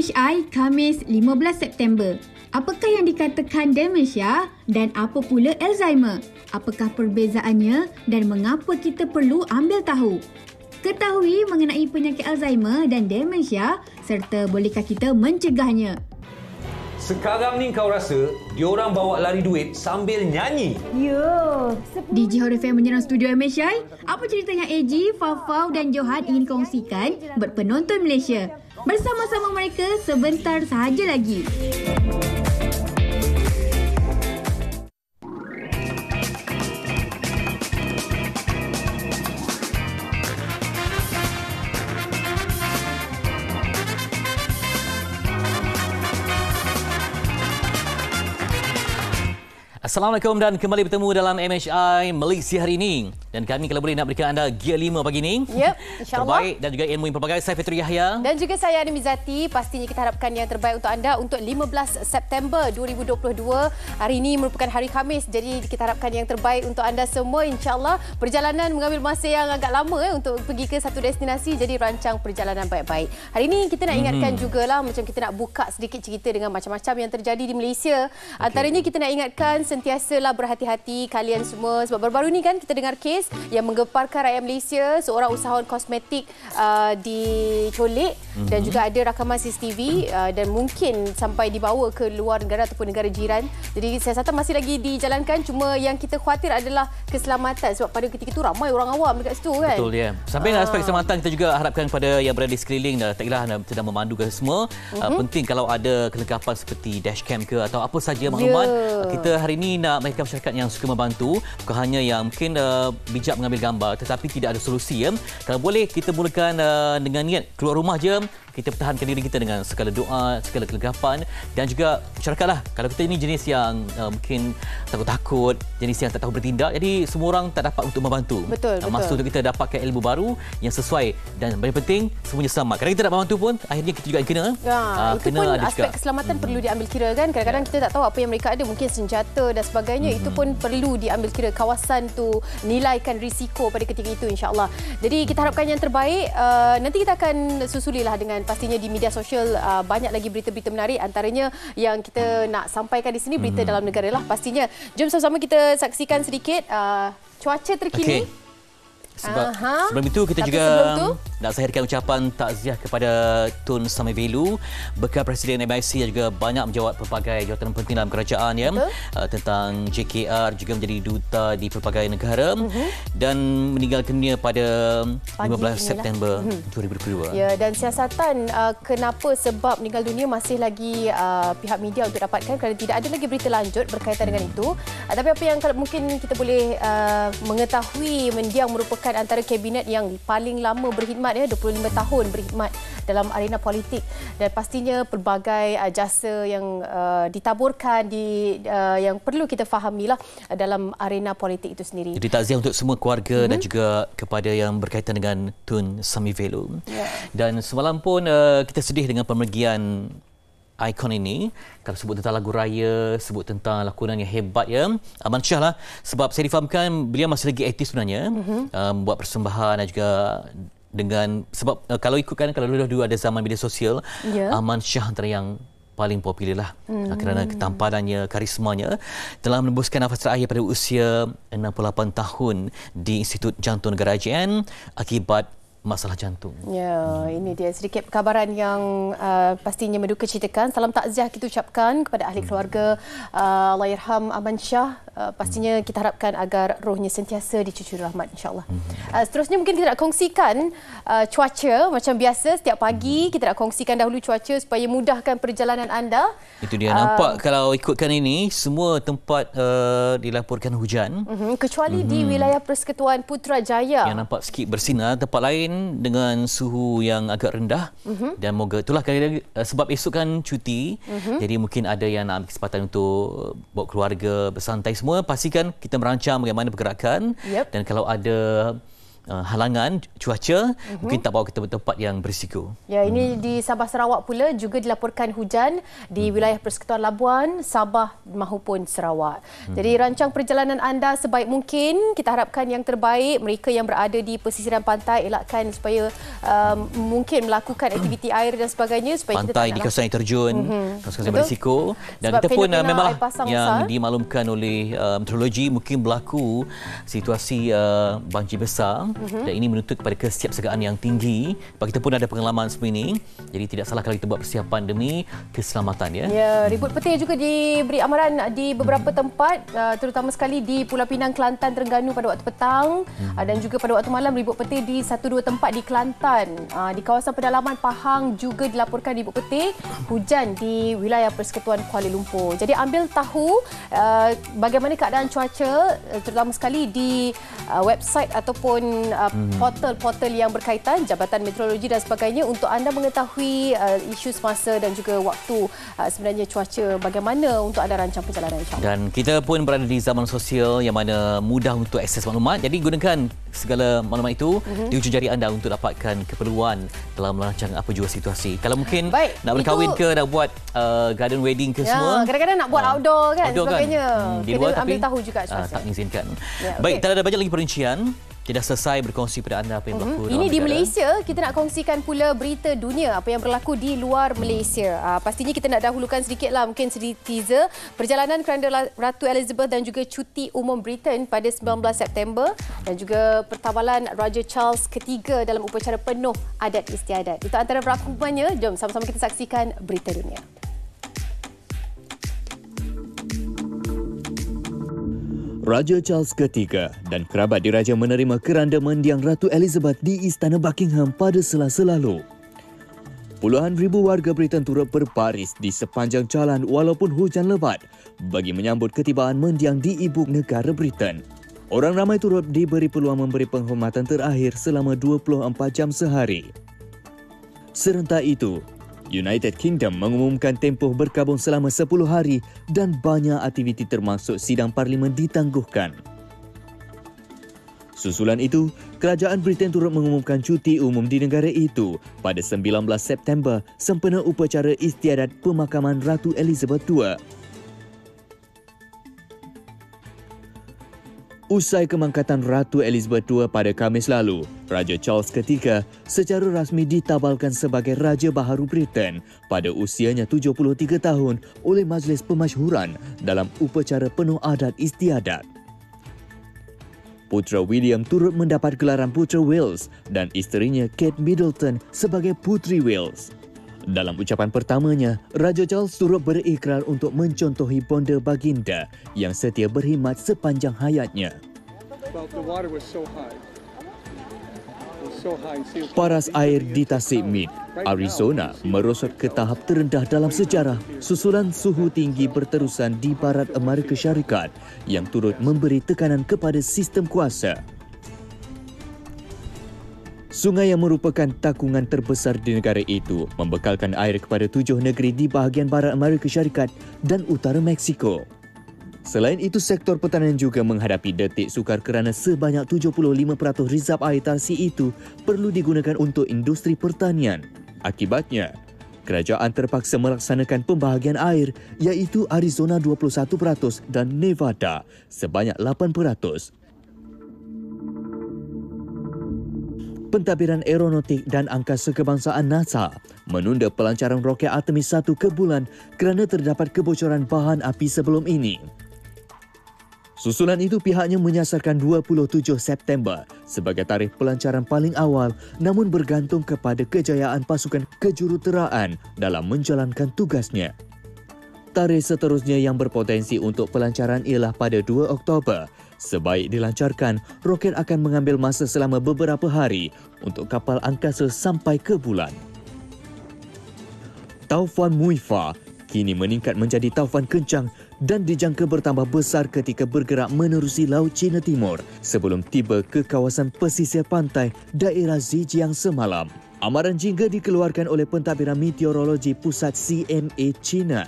MHI Khamis 15 September. Apakah yang dikatakan demensia dan apa pula Alzheimer? Apakah perbezaannya dan mengapa kita perlu ambil tahu? Ketahui mengenai penyakit Alzheimer dan demensia serta bolehkah kita mencegahnya? Sekarang ni kau rasa diorang bawa lari duit sambil nyanyi? Ya. DJ Hot FM menyerang studio MHI. Apa cerita yang AG, Fafau dan Johan ingin kongsikan buat penonton Malaysia? Bersama-sama mereka sebentar sahaja lagi. Assalamualaikum dan kembali bertemu dalam MHI Malaysia hari ini. Dan kami kalau boleh nak berikan anda Gear 5 pagi ini. Yep, insyaAllah. Terbaik dan juga ilmu yang pelbagai. Saya Fitri Yahya. Dan juga saya Ani Mizati. Pastinya kita harapkan yang terbaik untuk anda untuk 15 September 2022. Hari ini merupakan hari Khamis. Jadi kita harapkan yang terbaik untuk anda semua. InsyaAllah perjalanan mengambil masa yang agak lama untuk pergi ke satu destinasi. Jadi rancang perjalanan baik-baik. Hari ini kita nak ingatkan jugalah macam kita nak buka sedikit cerita dengan macam-macam yang terjadi di Malaysia. Antaranya kita nak ingatkan sentiasalah berhati-hati kalian semua sebab baru-baru ni kan kita dengar kes yang menggeparkan rakyat Malaysia, seorang usahawan kosmetik dicolek dan juga ada rakaman CCTV dan mungkin sampai dibawa ke luar negara ataupun negara jiran. Jadi siasatan masih lagi dijalankan, cuma yang kita khawatir adalah keselamatan sebab pada ketika itu ramai orang awam dekat situ kan. Betul ya. Sampai aspek keselamatan kita juga harapkan kepada yang berada di sekeliling tak kira sedang memandu ke semua. Penting kalau ada kelengkapan seperti dashcam ke atau apa saja maklumat. Kita hari ini nak mereka masyarakat yang suka membantu, bukan hanya yang mungkin bijak mengambil gambar tetapi tidak ada solusi ya. Kalau boleh kita mulakan dengan niat keluar rumah je, kita pertahankan diri kita dengan segala doa, segala kelengkapan dan juga masyarakatlah. Kalau kita ini jenis yang mungkin takut-takut, jenis yang tak tahu bertindak, jadi semua orang tak dapat untuk membantu. Betul. Masa untuk kita dapatkan ilmu baru yang sesuai dan paling penting semuanya selamat. Kadang kita nak membantu pun akhirnya kita juga kena. Itu pun aspek keselamatan perlu diambil kira kan. Kadang-kadang kita tak tahu apa yang mereka ada, mungkin senjata dan sebagainya. Itu pun perlu diambil kira. Kawasan tu nilaikan risiko pada ketika itu insya-Allah. Jadi kita harapkan yang terbaik. Nanti kita akan susulilah dengan pastinya di media sosial banyak lagi berita-berita menarik, antaranya yang kita nak sampaikan di sini berita dalam negara lah pastinya. Jom sama-sama kita saksikan sedikit cuaca terkini. Sebelum itu kita juga nak zahirkan ucapan takziah kepada Tun Samivelu, bekal Presiden MIC yang juga banyak menjawat pelbagai jawatan penting dalam kerajaan ya, tentang JKR, juga menjadi duta di pelbagai negara dan meninggal dunia pada 15 September 2022. Ya, dan siasatan kenapa sebab meninggal dunia masih lagi pihak media untuk dapatkan kerana tidak ada lagi berita lanjut berkaitan dengan itu. Tapi apa yang mungkin kita boleh mengetahui, mendiang merupakan antara kabinet yang paling lama berkhidmat ya, 25 tahun berkhidmat dalam arena politik dan pastinya pelbagai jasa yang ditaburkan yang perlu kita fahamilah dalam arena politik itu sendiri. Jadi takziah untuk semua keluarga dan juga kepada yang berkaitan dengan Tun Samivelu. Dan semalam pun kita sedih dengan pemergian ikon ini. Kalau sebut tentang lagu raya, sebut tentang lakonan yang hebat ya, Aman Shah lah. Sebab saya difahamkan beliau masih lagi aktif sebenarnya, buat persembahan dan juga dengan sebab kalau ikutkan kalau dulu ada zaman media sosial, Aman Shah antara yang paling popular lah kerana ketampanannya, karismanya, telah menembuskan nafas terakhir pada usia 68 tahun di Institut Jantung Negara IJN akibat masalah jantung. Ya, ini dia sedikit perkabaran yang pastinya menduka citakan. Salam takziah kita ucapkan kepada ahli keluarga Allahyarham Aman Shah. Pastinya kita harapkan agar rohnya sentiasa dicucuri rahmat insya-Allah. Seterusnya mungkin kita nak kongsikan cuaca macam biasa setiap pagi. Kita nak kongsikan dahulu cuaca supaya mudahkan perjalanan anda. Itu dia nampak kalau ikutkan ini semua tempat dilaporkan hujan kecuali di wilayah Persekutuan Putrajaya yang nampak sikit bersinar, tempat lain dengan suhu yang agak rendah dan moga itulah sebab esok kan cuti, jadi mungkin ada yang nak ambil kesempatan untuk bawa keluarga bersantai semua. Pastikan kita merancang bagaimana pergerakan dan kalau ada halangan cuaca, mungkin tak bawa kita ke tempat yang berisiko. Ya, ini di Sabah Sarawak pula juga dilaporkan hujan di wilayah Persekutuan Labuan, Sabah mahupun Sarawak. Jadi rancang perjalanan anda sebaik mungkin. Kita harapkan yang terbaik. Mereka yang berada di pesisiran pantai elakkan supaya mungkin melakukan aktiviti air dan sebagainya supaya pantai kita di kawasan yang terjun, kawasan yang berisiko. Dan sebab kita pun memanglah besar yang dimaklumkan oleh meteorologi mungkin berlaku situasi banjir besar. Dan ini menuntut kepada kesiapsiagaan yang tinggi. Sebab kita pun ada pengalaman seperti ini. Jadi tidak salah kalau kita buat persiapan demi keselamatan. Ya, ribut petir juga diberi amaran di beberapa tempat, terutama sekali di Pulau Pinang, Kelantan, Terengganu pada waktu petang dan juga pada waktu malam ribut petir di 1-2 tempat di Kelantan. Di kawasan pedalaman Pahang juga dilaporkan ribut petir, hujan di wilayah Persekutuan Kuala Lumpur. Jadi ambil tahu bagaimana keadaan cuaca, terutama sekali di website ataupun portal-portal yang berkaitan, Jabatan Meteorologi dan sebagainya, untuk anda mengetahui isu semasa dan juga waktu sebenarnya cuaca bagaimana untuk anda rancang perjalanan, insyaAllah. Dan kita pun berada di zaman sosial yang mana mudah untuk akses maklumat. Jadi gunakan segala maklumat itu di ujung jari anda untuk dapatkan keperluan dalam merancang apa jua situasi. Kalau mungkin nak berkahwin ke, nak buat garden wedding ke semua. Kadang-kadang nak buat outdoor kan, sebagainya. Di luar kena ambil tapi tahu juga cuaca. tak mengizinkan. Baik, tak ada banyak lagi perincian. Tidak selesai berkongsi pada anda apa yang berlaku dalam ini di negara. Malaysia, kita nak kongsikan pula berita dunia, apa yang berlaku di luar Malaysia. Pastinya kita nak dahulukan sedikitlah, mungkin sedikit teaser perjalanan kerana Ratu Elizabeth dan juga cuti umum Britain pada 19 September dan juga pertawalan Raja Charles III dalam upacara penuh adat istiadat. Itu antara rangkumannya. Jom sama-sama kita saksikan berita dunia. Raja Charles III dan kerabat diraja menerima keranda mendiang Ratu Elizabeth di Istana Buckingham pada Selasa lalu. Puluhan ribu warga Britain turut berbaris di sepanjang jalan walaupun hujan lebat bagi menyambut ketibaan mendiang di ibu negara Britain. Orang ramai turut diberi peluang memberi penghormatan terakhir selama 24 jam sehari. Serentak itu, United Kingdom mengumumkan tempoh berkabung selama 10 hari dan banyak aktiviti termasuk sidang parlimen ditangguhkan. Susulan itu, kerajaan Britain turut mengumumkan cuti umum di negara itu pada 19 September sempena upacara istiadat pemakaman Ratu Elizabeth II. Usai kemangkatan Ratu Elizabeth II pada Khamis lalu, Raja Charles III secara rasmi ditabalkan sebagai Raja Baharu Britain pada usianya 73 tahun oleh Majlis Pemasyhuran dalam upacara penuh adat istiadat. Putera William turut mendapat gelaran Putera Wales dan isterinya Kate Middleton sebagai Puteri Wales. Dalam ucapan pertamanya, Raja Charles turut berikrar untuk mencontohi bonda baginda yang setia berkhidmat sepanjang hayatnya. Paras air di Tasik Mid, Arizona merosot ke tahap terendah dalam sejarah susulan suhu tinggi berterusan di barat Amerika Syarikat yang turut memberi tekanan kepada sistem kuasa. Sungai yang merupakan takungan terbesar di negara itu membekalkan air kepada 7 negeri di bahagian barat Amerika Syarikat dan utara Meksiko. Selain itu, sektor pertanian juga menghadapi detik sukar kerana sebanyak 75% rizab air tarsi itu perlu digunakan untuk industri pertanian. Akibatnya, kerajaan terpaksa melaksanakan pembahagian air iaitu Arizona 21% dan Nevada sebanyak 8%. Pentadbiran Aeronautik dan Angkasa Kebangsaan NASA menunda pelancaran roket Artemis 1 ke bulan kerana terdapat kebocoran bahan api sebelum ini. Susulan itu pihaknya menyasarkan 27 September sebagai tarikh pelancaran paling awal namun bergantung kepada kejayaan pasukan kejuruteraan dalam menjalankan tugasnya. Tarikh seterusnya yang berpotensi untuk pelancaran ialah pada 2 Oktober. Sebaik dilancarkan, roket akan mengambil masa selama beberapa hari untuk kapal angkasa sampai ke bulan. Taufan Muifa kini meningkat menjadi taufan kencang dan dijangka bertambah besar ketika bergerak menerusi Laut Cina Timur sebelum tiba ke kawasan pesisir pantai daerah Zhejiang semalam. Amaran jingga dikeluarkan oleh Pentadbiran Meteorologi Pusat CMA China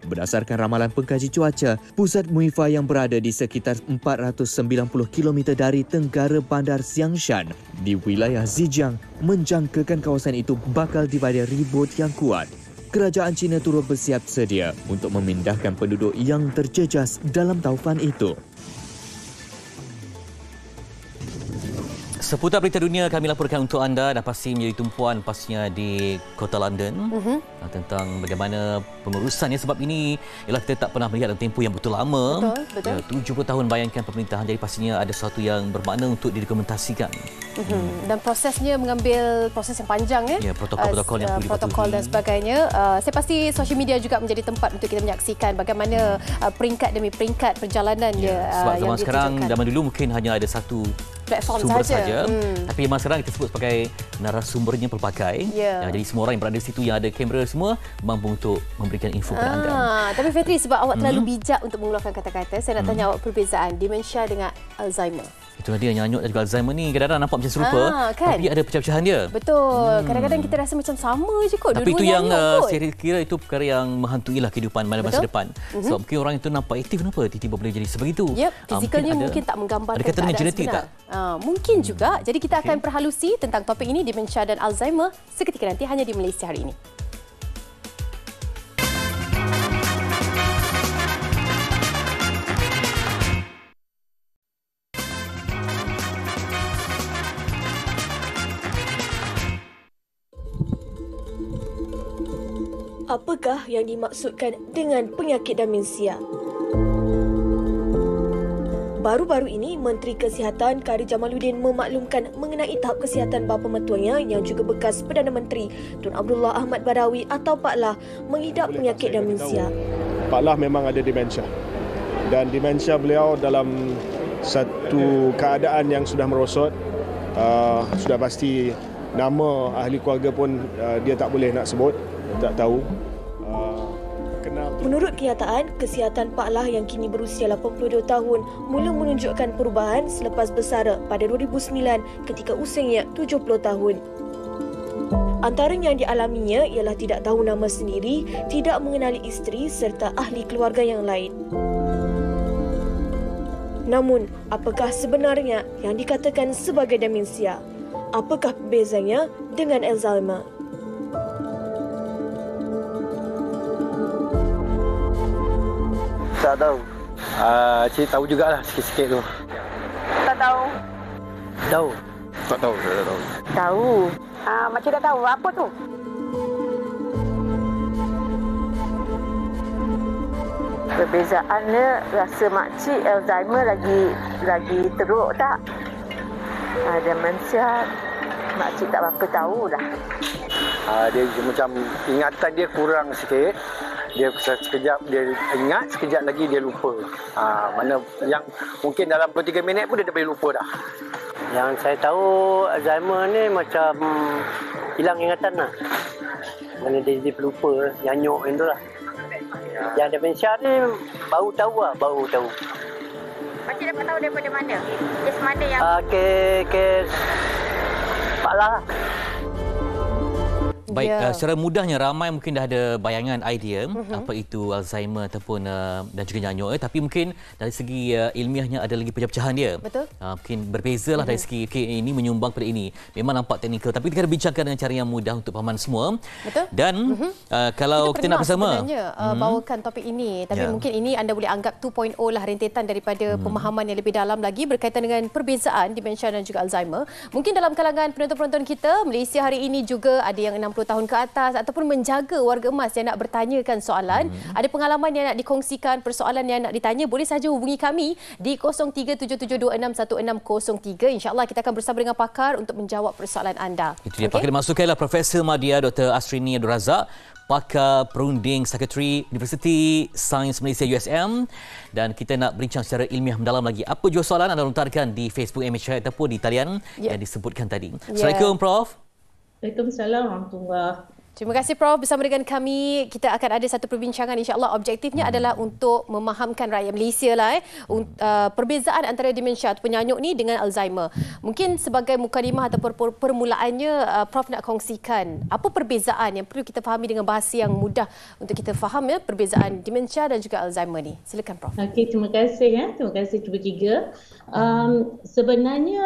Berdasarkan ramalan pengkaji cuaca, pusat MUIFA yang berada di sekitar 490 km dari tenggara bandar Xiangshan di wilayah Zhejiang menjangkakan kawasan itu bakal dibadai ribut yang kuat. Kerajaan China turut bersiap sedia untuk memindahkan penduduk yang terjejas dalam taufan itu. Seputar berita dunia kami laporkan untuk anda dan pasti menjadi tumpuan pastinya di kota London tentang bagaimana pengurusannya, sebab ini ialah kita tak pernah melihat dalam tempoh yang betul lama. Betul. 70 tahun bayangkan pemerintahan, jadi pastinya ada sesuatu yang bermakna untuk didokumentasikan. Dan prosesnya mengambil proses yang panjang ya. Protokol yang perlu protokol dan sebagainya. Saya pasti social media juga menjadi tempat untuk kita menyaksikan bagaimana peringkat demi peringkat perjalanan dia. Sebab zaman sekarang, zaman dulu mungkin hanya ada satu platform sumber saja. Tapi memang sekarang kita sebut sebagai narasumbernya pelbagai. Jadi semua orang yang berada di situ yang ada kamera semua mampu untuk memberikan info kepada anda. Tapi Fitri, sebab awak terlalu bijak untuk mengeluarkan kata-kata, saya nak tanya awak perbezaan demensia dengan Alzheimer. Itulah dia, nyanyuk dan juga Alzheimer ni kadang-kadang nampak macam serupa, kan? tapi ada pecah-pecahan dia. Betul. Kadang-kadang kita rasa macam sama je kot. Tapi itu yang saya kira itu perkara yang menghantuilah kehidupan masa depan. Sebab mungkin orang itu nampak aktif, kenapa tiba-tiba boleh jadi sebegitu? Fizikalnya mungkin tak menggambarkan ada kata dengan genetik sebenar. tak? Mungkin juga. Jadi kita akan perhalusi tentang topik ini, demensia dan Alzheimer, seketika nanti hanya di Malaysia hari ini. Apakah yang dimaksudkan dengan penyakit demensia? Baru-baru ini, Menteri Kesihatan Khairy Jamaluddin memaklumkan mengenai tahap kesihatan bapa mertuanya yang juga bekas Perdana Menteri Tun Abdullah Ahmad Badawi atau Pak Lah mengidap penyakit demensia. Pak Lah memang ada demensia. Dan demensia beliau dalam satu keadaan yang sudah merosot. Sudah pasti nama ahli keluarga pun dia tak boleh nak sebut. Tak tahu. Menurut kenyataan, kesihatan Pak Lah yang kini berusia 82 tahun mula menunjukkan perubahan selepas bersara pada 2009 ketika usianya 70 tahun. Antara yang dialaminya ialah tidak tahu nama sendiri, tidak mengenali isteri serta ahli keluarga yang lain. Namun, apakah sebenarnya yang dikatakan sebagai demensia? Apakah perbezaannya dengan Alzheimer? Tak tahu. Cik tahu jugalah sikit-sikit tu. Tak tahu. Tahu? Tak tahu, saya tak tahu. Tahu. Macam dah tahu. Apa tu? Perbezaannya rasa makcik Alzheimer lagi teruk tak? Demensia makcik tak apa tahu dah. Dia macam ingatan dia kurang sikit. Dia sekejap dia ingat, sekejap lagi dia lupa. Mana yang mungkin dalam 2-3 minit pun dia dah boleh lupa dah. Yang saya tahu Alzheimer ni macam hilang ingatan lah. Mana dia pelupa, nyanyuk macam tu lah. Yang demensia ni baru tahu lah, baru tahu. Makcik dapat tahu daripada mana? Kes mana yang... Kes Pak Lah. Baik, secara mudahnya ramai mungkin dah ada bayangan idea apa itu Alzheimer ataupun dan juga nyanyuk, tapi mungkin dari segi ilmiahnya ada lagi pecahan dia. Betul. Mungkin berbezalah dari segi ini menyumbang pada ini. Memang nampak teknikal, tapi kita akan bincangkan dengan cara yang mudah untuk pahaman semua. Betul. Dan kalau kita nak bersama bawakan topik ini, tapi mungkin ini anda boleh anggap 2.0 lah, rentetan daripada pemahaman yang lebih dalam lagi berkaitan dengan perbezaan demensia dan juga Alzheimer. Mungkin dalam kalangan penonton-penonton kita, Malaysia hari ini juga ada yang 60 tahun ke atas ataupun menjaga warga emas yang nak bertanyakan soalan, ada pengalaman yang nak dikongsikan, persoalan yang nak ditanya, boleh saja hubungi kami di 0377261603. InsyaAllah kita akan bersama dengan pakar untuk menjawab persoalan anda. Itu dia, pakar dimasukkan ialah Profesor Madya Dr. Asrini Abdul Razak, pakar perunding Sekretari Universiti Sains Malaysia USM, dan kita nak berbincang secara ilmiah mendalam lagi. Apa jua soalan anda lontarkan di Facebook MHR ataupun di talian yang disebutkan tadi. Assalamualaikum Prof. Waalaikumsalam warahmatullahi. Terima kasih Prof bersama dengan kami. Kita akan ada satu perbincangan, insya-Allah objektifnya adalah untuk memahamkan rakyat Malaysia lah perbezaan antara demensia atau penyanyuk ni dengan Alzheimer. Mungkin sebagai mukadimah atau permulaannya Prof nak kongsikan apa perbezaan yang perlu kita fahami dengan bahasa yang mudah untuk kita faham perbezaan demensia dan juga Alzheimer ni. Silakan Prof. Okey, terima kasih Terima kasih cuba tiga. Sebenarnya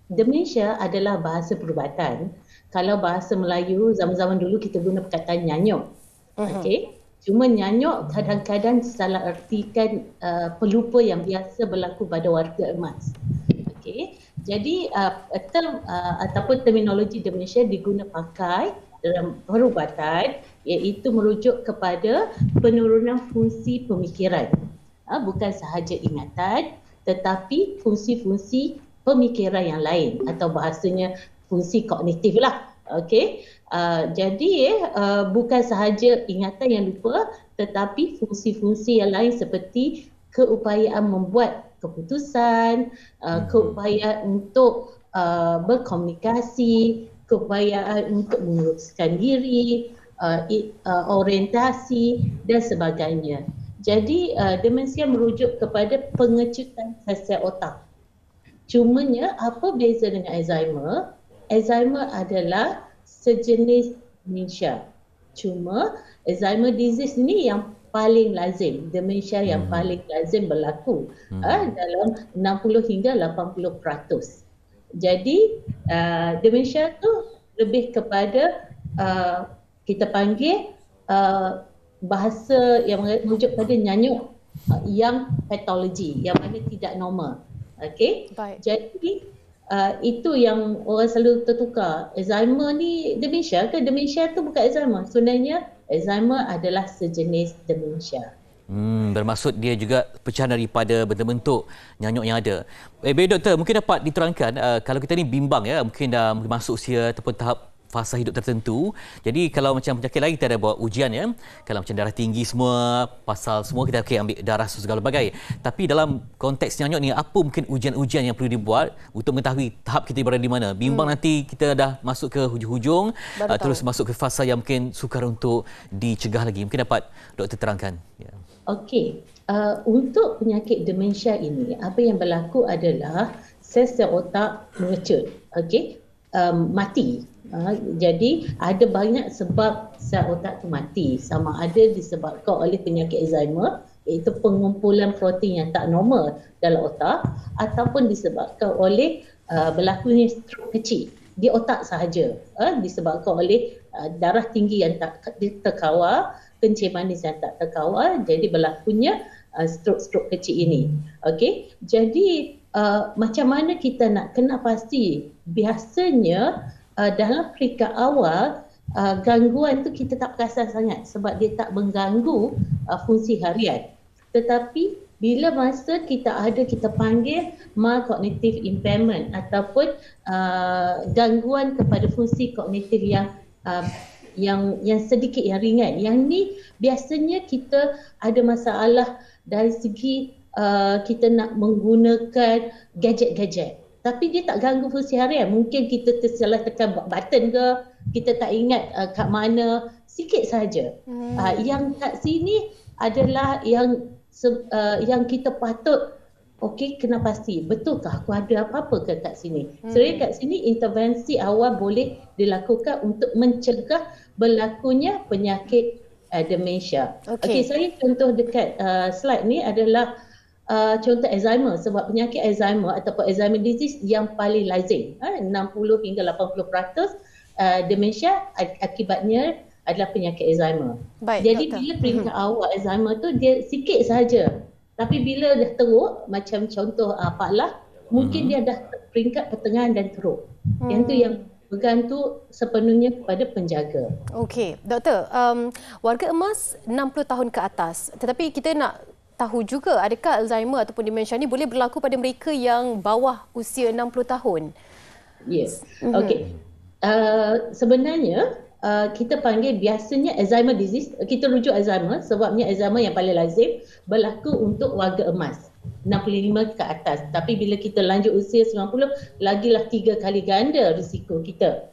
demensia adalah bahasa perubatan. Kalau bahasa Melayu zaman-zaman dulu kita guna perkataan nyanyuk. Okey. Cuma nyanyuk kadang-kadang salah artikan pelupa yang biasa berlaku pada warga emas. Okey. Jadi term ataupun terminologi demensia diguna pakai dalam perubatan, iaitu merujuk kepada penurunan fungsi pemikiran. Bukan sahaja ingatan tetapi fungsi-fungsi pemikiran yang lain atau bahasanya fungsi kognitif lah. Okey. Jadi bukan sahaja ingatan yang lupa tetapi fungsi-fungsi yang lain seperti keupayaan membuat keputusan, keupayaan untuk berkomunikasi, keupayaan untuk menguruskan diri, orientasi dan sebagainya. Jadi demensia merujuk kepada pengecutan sel otak. Cumanya apa beza dengan Alzheimer? Alzheimer adalah sejenis demensia. Cuma Alzheimer disease ni yang paling lazim, demensia yang paling lazim berlaku dalam 60 hingga 80%. Jadi demensia tu lebih kepada kita panggil bahasa yang merujuk pada nyanyuk yang patologi, yang mana tidak normal. Okey. Jadi itu yang orang selalu tertukar. Alzheimer ni demensia ke? Demensia tu bukan Alzheimer. Sebenarnya Alzheimer adalah sejenis demensia. Bermaksud dia juga pecahan daripada bentuk-bentuk nyanyuk yang ada. Baik doktor, mungkin dapat diterangkan kalau kita ni bimbang mungkin dah masuk usia ataupun tahap fasa hidup tertentu. Jadi kalau macam penyakit lain kita ada buat ujian kalau macam darah tinggi semua, pasal semua kita ambil darah segala bagai. Tapi dalam konteks nyanyuk ni apa mungkin ujian-ujian yang perlu dibuat untuk mengetahui tahap kita berada di mana? Bimbang nanti kita dah masuk ke hujung-hujung terus masuk ke fasa yang mungkin sukar untuk dicegah lagi. Mungkin dapat doktor terangkan. Okey. Untuk penyakit demensia ini apa yang berlaku adalah sel-sel otak mengecut. Okey. Mati. Jadi ada banyak sebab sel otak tu mati, sama ada disebabkan oleh penyakit Alzheimer iaitu pengumpulan protein yang tak normal dalam otak ataupun disebabkan oleh berlakunya strok kecil di otak sahaja, disebabkan oleh darah tinggi yang tak terkawal, kencing manis yang tak terkawal, jadi berlakunya strok-strok kecil ini. Okey. Jadi macam mana kita nak kena pasti? Biasanya dalam peringkat awal gangguan tu kita tak perasan sangat sebab dia tak mengganggu fungsi harian. Tetapi bila masa kita panggil mild cognitive impairment ataupun gangguan kepada fungsi kognitif yang sedikit, yang ringan. Yang ni biasanya kita ada masalah dari segi kita nak menggunakan gadget-gadget. Tapi dia tak ganggu fungsi harian. Mungkin kita tersalah tekan button ke, kita tak ingat kat mana, sikit saja. Yang kat sini adalah yang kita patut kena pasti, betulkah aku ada apa-apa ke kat sini? Sebenarnya kat sini intervensi awal boleh dilakukan untuk mencegah berlakunya penyakit demensia. Okey, saya contoh dekat slide ni adalah contoh Alzheimer, sebab penyakit Alzheimer ataupun Alzheimer disease yang paling lazim, 60 hingga 80% demensia akibatnya adalah penyakit Alzheimer. Jadi bila peringkat awal Alzheimer tu dia sikit saja, tapi bila dah teruk macam contoh Pak Lah, mungkin dia dah peringkat pertengahan dan teruk. Yang tu yang bergantung sepenuhnya kepada penjaga. Okey, doktor, warga emas 60 tahun ke atas, tetapi kita nak tahu juga adakah Alzheimer ataupun demensia ni boleh berlaku pada mereka yang bawah usia 60 tahun? Yes. Okey. Sebenarnya kita panggil biasanya Alzheimer disease, kita rujuk Alzheimer sebabnya Alzheimer yang paling lazim berlaku untuk warga emas 65 ke atas. Tapi bila kita lanjut usia 90, lagilah 3 kali ganda risiko kita.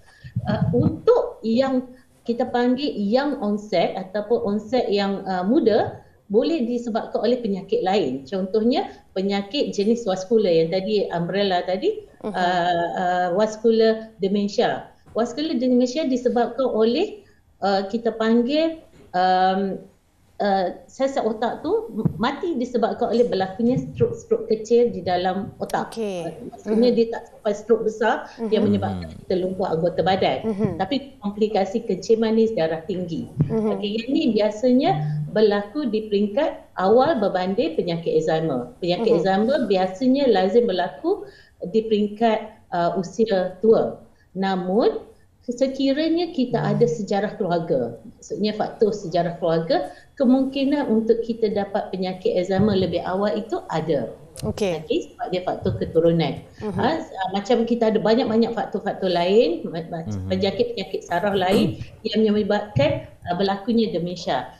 Untuk yang kita panggil young onset ataupun onset yang muda boleh disebabkan oleh penyakit lain. Contohnya penyakit jenis vaskular yang tadi umbrella tadi, vascular dementia. Vascular dementia disebabkan oleh kita panggil sel-sel otak tu mati disebabkan oleh berlakunya stroke kecil di dalam otak. Maksudnya dia tak sampai stroke besar yang menyebabkan kita lumpuh anggota badan. Tapi komplikasi kencing manis, darah tinggi. Yang ini biasanya berlaku di peringkat awal berbanding penyakit Alzheimer. Penyakit Alzheimer biasanya lazim berlaku di peringkat usia tua. Namun sekiranya kita ada sejarah keluarga, maksudnya faktor sejarah keluarga, kemungkinan untuk kita dapat penyakit Alzheimer lebih awal itu ada. Sebab dia faktor keturunan. Macam kita ada banyak-banyak faktor-faktor lain, penyakit-penyakit saraf lain yang menyebabkan berlakunya demensia.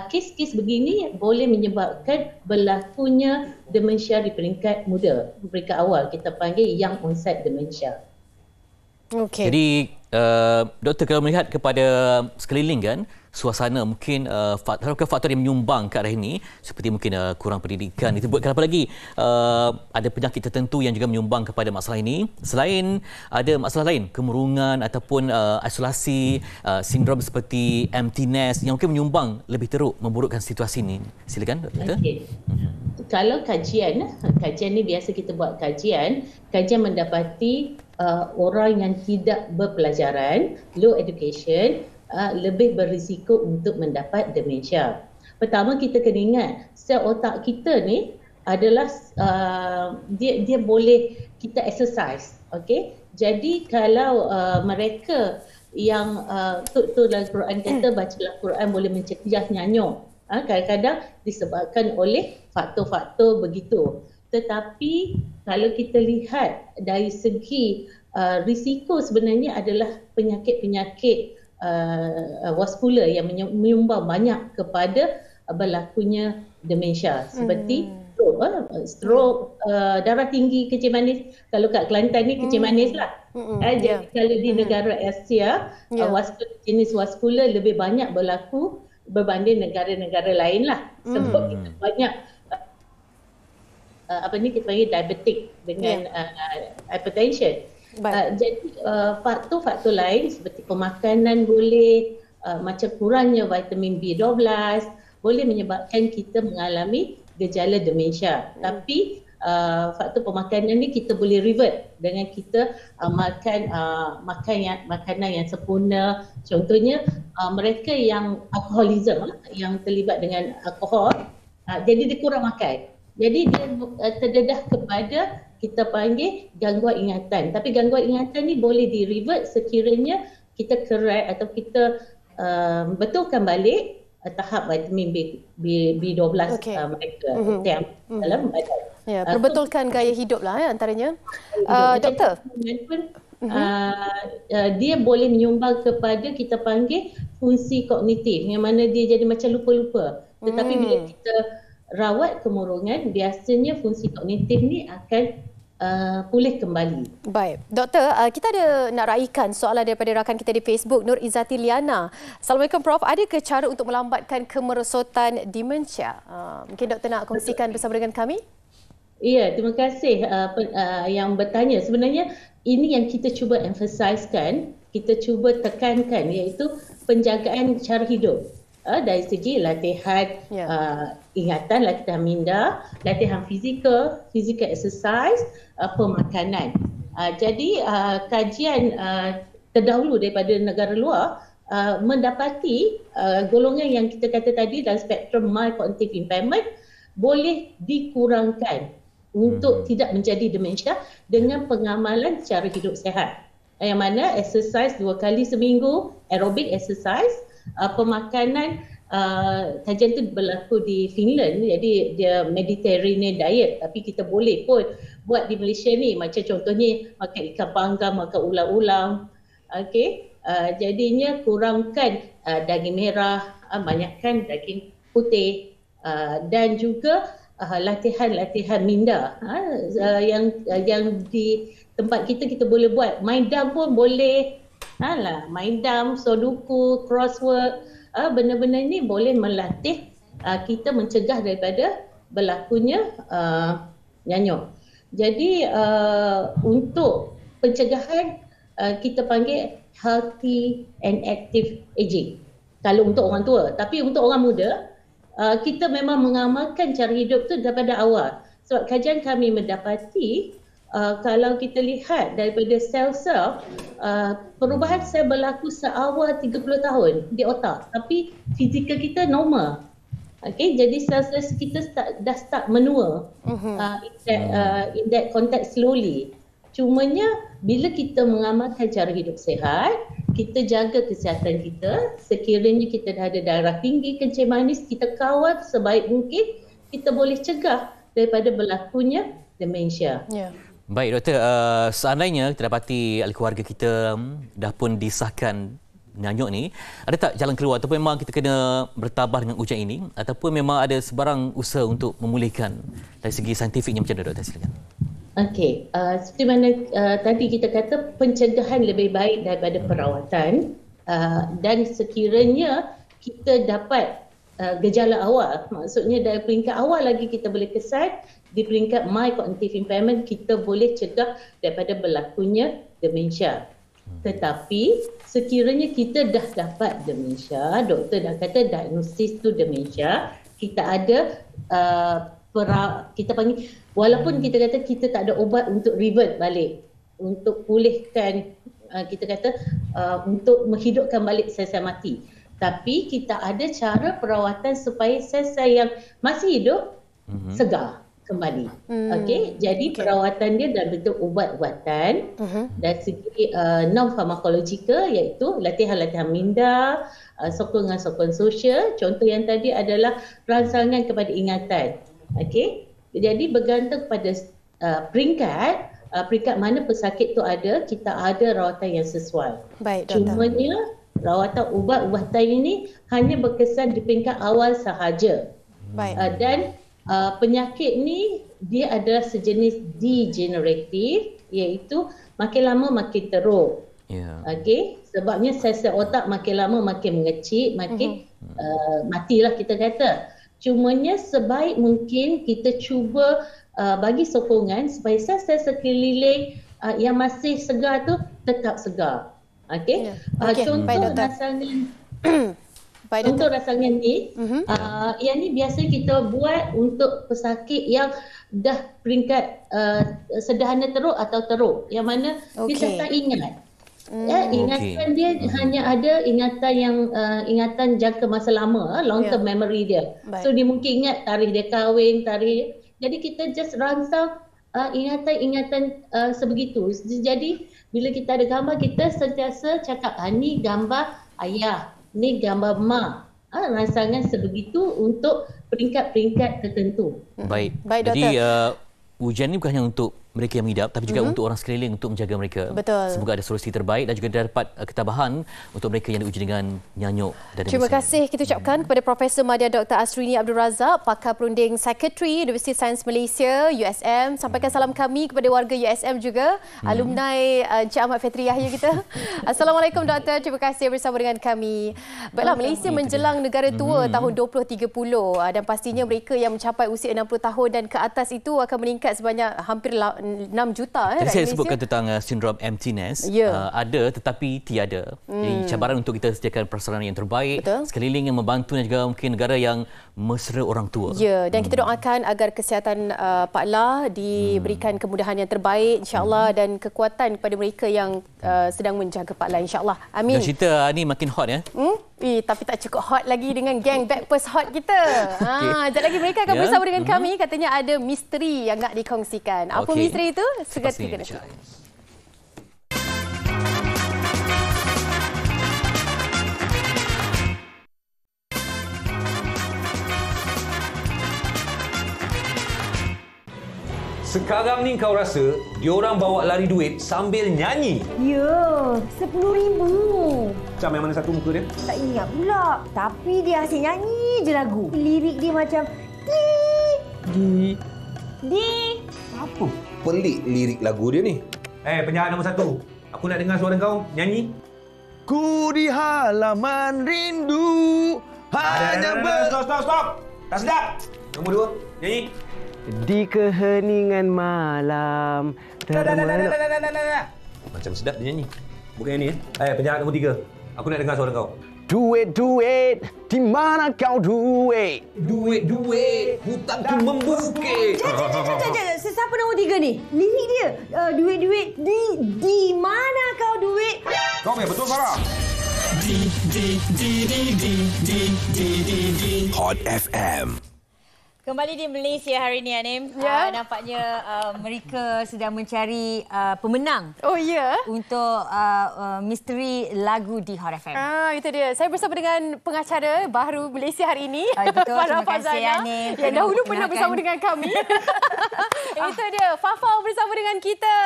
Kes-kes begini boleh menyebabkan berlakunya demensia di peringkat muda, peringkat awal, kita panggil young onset dementia. Jadi doktor, kalau melihat kepada sekeliling kan, suasana mungkin faktor yang menyumbang ke arah ini seperti mungkin kurang pendidikan, itu buatkan apa lagi ada penyakit tertentu yang juga menyumbang kepada masalah ini. Selain ada masalah lain, kemurungan ataupun isolasi, sindrom seperti empty nest yang mungkin menyumbang lebih teruk, memburukkan situasi ini. Silakan doktor. Kalau kajian ni biasa kita buat kajian mendapati orang yang tidak berpelajaran, low education, lebih berisiko untuk mendapat demensia. Pertama, kita kena ingat sel otak kita ni adalah dia boleh kita exercise. Jadi kalau mereka yang betul dalam Quran kata bacalah Quran boleh mencegah nyanyuk, kadang-kadang disebabkan oleh faktor-faktor begitu. Tetapi kalau kita lihat dari segi risiko, sebenarnya adalah penyakit-penyakit vaskular yang menyumbang banyak kepada berlakunya demensia, seperti stroke, darah tinggi, kencing manis. Kalau kat Kelantan ni kencing manis lah. Jadi kalau di negara Asia, jenis vaskular lebih banyak berlaku berbanding negara-negara lain lah. Sebab kita banyak kita panggil diabetic dengan hypertension. Jadi faktor-faktor lain seperti pemakanan boleh, macam kurangnya vitamin B12 boleh menyebabkan kita mengalami gejala demensia. Tapi faktor pemakanan ni kita boleh revert dengan kita makan makanan yang sempurna. Contohnya mereka yang alkoholism, yang terlibat dengan alkohol, jadi dia kurang makan. Jadi dia terdedah kepada kita panggil gangguan ingatan. Tapi gangguan ingatan ni boleh di-revert sekiranya kita correct atau kita betulkan balik tahap vitamin B12 mereka dalam badan. Perbetulkan gaya hidup lah antaranya. Doktor? Dia boleh menyumbang kepada kita panggil fungsi kognitif yang mana dia jadi macam lupa-lupa. Tetapi bila kita rawat kemurungan, biasanya fungsi kognitif ni akan pulih kembali. Baik. Doktor, kita ada nak raikan soalan daripada rakan kita di Facebook, Nur Izzati Liana. Assalamualaikum Prof. Adakah cara untuk melambatkan kemerosotan demensia? Mungkin doktor nak kongsikan bersama dengan kami? Ya, terima kasih yang bertanya. Sebenarnya ini yang kita cuba emphasizekan, kita cuba tekankan, iaitu penjagaan cara hidup. Dari segi latihan ingatan, latihan minda, latihan fizikal exercise, pemakanan. Jadi kajian terdahulu daripada negara luar mendapati golongan yang kita kata tadi dalam spektrum mild cognitive impairment boleh dikurangkan untuk tidak menjadi demensia dengan pengamalan cara hidup sihat. Yang mana exercise 2 kali seminggu, aerobic exercise, pemakanan, kajian tu berlaku di Finland, jadi dia Mediterranean diet, tapi kita boleh pun buat di Malaysia ni, macam contohnya makan ikan panggang, makan ulam-ulam. Jadinya kurangkan daging merah, banyakkan daging putih, dan juga latihan minda yang di tempat kita boleh buat. Main drum pun boleh, Main dam, soduku, crossword, benda-benda ini boleh melatih kita mencegah daripada berlakunya nyanyuk. Jadi untuk pencegahan kita panggil healthy and active aging. Kalau untuk orang tua, tapi untuk orang muda kita memang mengamalkan cara hidup tu daripada awal. Sebab kajian kami mendapati kalau kita lihat daripada sel-sel, perubahan sel berlaku seawal 30 tahun di otak, tapi fizikal kita normal. Okay, jadi sel-sel kita dah start menua in that context slowly. Cumanya bila kita mengamalkan cara hidup sihat, kita jaga kesihatan kita, sekiranya kita dah ada darah tinggi, kencing manis, kita kawal sebaik mungkin, kita boleh cegah daripada berlakunya demensia. Yeah. Baik doktor, seandainya kita dapati ahli keluarga kita dah pun disahkan nyanyuk ni, ada tak jalan keluar ataupun memang kita kena bertabah dengan ujian ini ataupun memang ada sebarang usaha untuk memulihkan dari segi saintifiknya macam mana doktor? Silakan. Okey, seperti mana tadi kita kata pencegahan lebih baik daripada perawatan, dan sekiranya kita dapat gejala awal, maksudnya dari peringkat awal lagi kita boleh kesan, di peringkat mild cognitive impairment kita boleh cegah daripada berlakunya demensia. Tetapi sekiranya kita dah dapat demensia, doktor dah kata diagnosis tu demensia, kita ada kita panggil, walaupun kita kata kita tak ada ubat untuk revert balik, untuk pulihkan, kita kata untuk menghidupkan balik sel-sel mati, tapi kita ada cara perawatan supaya sel-sel yang masih hidup segar kembali. Okey, jadi perawatan dia dalam bentuk ubat-ubatan dari segi non-pharmacological, iaitu latihan-latihan minda, sokongan-sokongan sosial. Contoh yang tadi adalah rangsangan kepada ingatan. Okey, jadi bergantung pada peringkat mana pesakit tu ada, kita ada rawatan yang sesuai. Baik, doktor. Cumanya rawatan ubat-ubatan ini hanya berkesan di peringkat awal sahaja. Baik. Dan penyakit ni dia adalah sejenis degeneratif, iaitu makin lama makin teruk. Okey, sebabnya sel-sel otak makin lama makin mengecil, makin matilah kita kata. Cumanya sebaik mungkin kita cuba bagi sokongan supaya sel-sel sekeliling yang masih segar tu tetap segar. Okey. Contoh rangsangan untuk rangsangan ni, yang ni biasa kita buat untuk pesakit yang dah peringkat sederhana teruk atau teruk, yang mana dia tak ingat. Ingatan dia hanya ada ingatan yang ingatan jangka masa lama, long term memory dia. So dia mungkin ingat tarikh dia kahwin, tarikh. Jadi kita just rangsang ingatan-ingatan sebegitu. Jadi bila kita ada gambar, kita sentiasa cakap, ni gambar ayah, ni gambar mak. Rangsangan sebegitu untuk peringkat-peringkat tertentu. Baik. Jadi ujian ini bukan hanya untuk mereka yang mengidap, tapi juga untuk orang sekeliling untuk menjaga mereka. Betul. Semoga ada solusi terbaik dan juga dapat ketabahan untuk mereka yang diuji dengan nyanyuk dan demensia. Terima kasih kita ucapkan kepada Profesor Madya Dr. Asrini Abdul Razak, Pakar Perunding Psikiatri Universiti Sains Malaysia USM. Sampaikan salam kami kepada warga USM juga, alumni Encik Ahmad Fetri Yahya kita. Assalamualaikum doktor, terima kasih bersama dengan kami. Baiklah, Malaysia menjelang negara tua tahun 2030 dan pastinya mereka yang mencapai usia 60 tahun dan ke atas itu akan meningkat sebanyak hampir 6 juta. Tadi saya sebutkan tentang sindrom emptiness. Ada tetapi tiada. Jadi cabaran untuk kita sediakan prasarana yang terbaik, sekeliling yang membantu dan juga mungkin negara yang mesra orang tua. Dan kita doakan agar kesihatan Pak La diberikan kemudahan yang terbaik insya-Allah dan kekuatan kepada mereka yang sedang menjaga Pak La insya-Allah. Amin. Dan cerita ni makin hot ya. Tapi tak cukup hot lagi dengan geng Backpast Hot kita. Sekejap lagi mereka akan bersama dengan kami. Katanya ada misteri yang nak dikongsikan. Apa misteri itu? Segera kita nanti. Sekarang ni kau rasa diorang bawa lari duit sambil nyanyi? Ya, 10,000. Macam yang mana satu muka dia? Tak ingat pula. Tapi dia asyik nyanyi je lagu. Lirik dia macam Di. Apa pelik lirik lagu dia ni? Penjahat nombor 1. Aku nak dengar suara kau nyanyi. Ku di halaman rindu hanya Stop. Tak sedap. Nombor 2. Nyanyi. Di keheningan malam Macam sedap dia nyanyi. Bukan yang ni penjahat nombor 3. Aku nak dengar suara kau. Duit, di mana kau duit? Duit, hutangku membukit. Siapa nombor 3 ni? Lirik dia. Duit, di mana kau duit? Kau memang betul, Farah. Hot FM. Kembali di Malaysia hari ini, Anim. Nampaknya mereka sedang mencari pemenang. Oh, ya? Untuk misteri lagu di Hot FM. Itu dia. Saya bersama dengan pengacara baru Malaysia hari ini. Betul, terima kasih, Anim. Yang dahulu pernah bersama dengan kami. Itu dia. Fafau bersama dengan kita.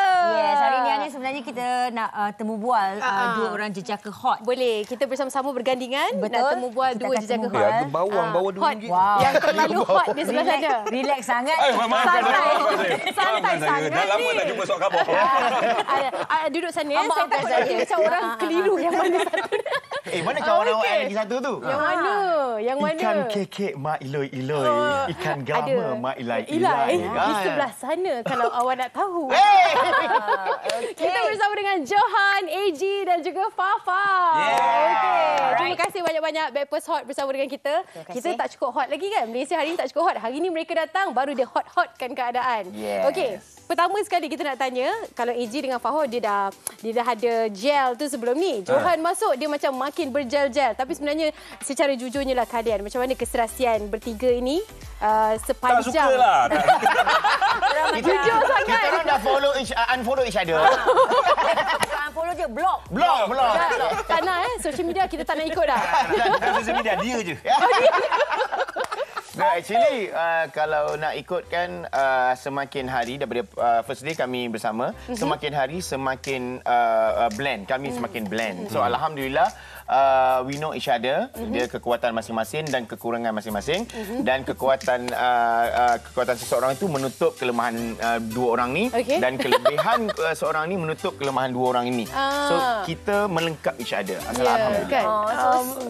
Yes, hari ini, Anim, sebenarnya kita nak temu bual dua orang jejaka hot. Boleh. Kita bersama-sama bergandingan. Betul. Nak temu bual dua jejaka hot. Harga bawang bawa RM2. Wow. Yang terlalu hot di sebelah sana. Relax sangat. Santai sangat. Dah lama tak jumpa sok khabar. Duduk sana. Saya takut nanti macam orang keliru yang mana satu. Mana kawan awak yang lagi satu tu? Yang mana? Ikan kekek mak iloi-iloi. Ikan gama mak ilai-ilai. Di sebelah sana kalau awak nak tahu. Kita bersama dengan Johan, AG dan juga Fafa. Terima kasih banyak-banyak Backpast Hot bersama dengan kita. Kita tak cukup hot lagi kan? Malaysia hari ini tak cukup hot. Hari ini mereka datang baru dia hot-hotkan keadaan. Okey. Pertama sekali kita nak tanya, kalau AG dengan Fahor dia dah ada gel tu sebelum ni. Johan masuk dia macam makin bergel-gel. Tapi sebenarnya secara jujurnya lah kalian, macam mana keserasian bertiga ini sepanjang. Tak suka lah. Jujur sangat. Kita orang dah unfollow each other. Unfollow je, block. Tak nak social media kita tak nak ikut dah. Social media dia je. No, actually kalau nak ikutkan semakin hari daripada first day kami bersama, semakin hari semakin blend. Kami semakin blend. So alhamdulillah we know each other. Dia kekuatan masing-masing dan kekurangan masing-masing. Dan kekuatan seseorang itu menutup kelemahan dua orang ni, dan kelebihan seorang ni menutup kelemahan dua orang ini. So kita melengkap each other. Alhamdulillah.